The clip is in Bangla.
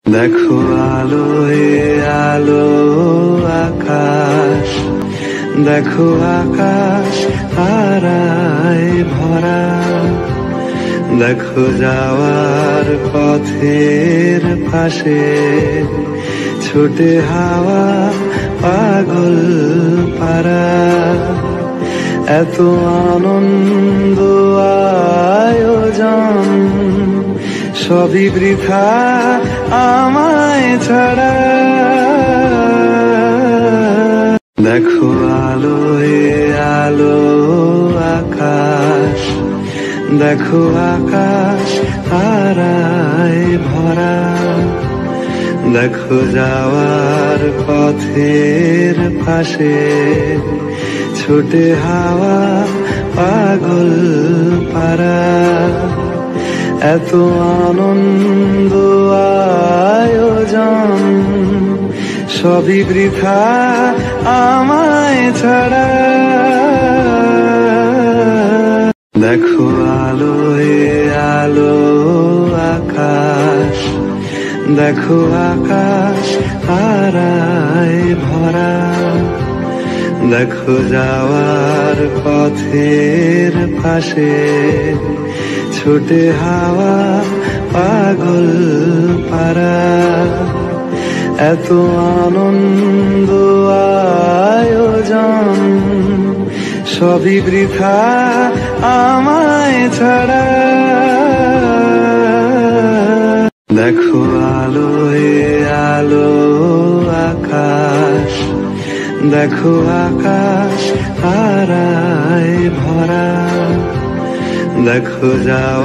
দেখো আলোয় আলো আকাশ, দেখো আকাশ তারায় ভরা, দেখো যাওয়ার পথের পাশে ছুটে হাওয়া পাগল পারা। এত আনন্দ আয়োজন সবই বৃথা আমায় ছাড়া। দেখো আলোয় আলো আকাশ, দেখো আকাশ তারায় ভরা, দেখো যাওয়ার পথের পাশে ছুটে হাওয়া পাগল পারা। এত আনন্দ আয়োজন সবই বৃথা আমায় ছাড়া। দেখো আলোয় আলো আকাশ, দেখো আকাশ তারায় ভরা, দেখো যাওয়ার পথের পাশে ছুটে হাওয়া পাগল পারা। এত আনন্দ আয়োজন সবই বৃথা আমায় ছাড়া। দেখো আলোয় আলো আকাশ, দেখো আকাশ তারায় ভরা, দেখো যাও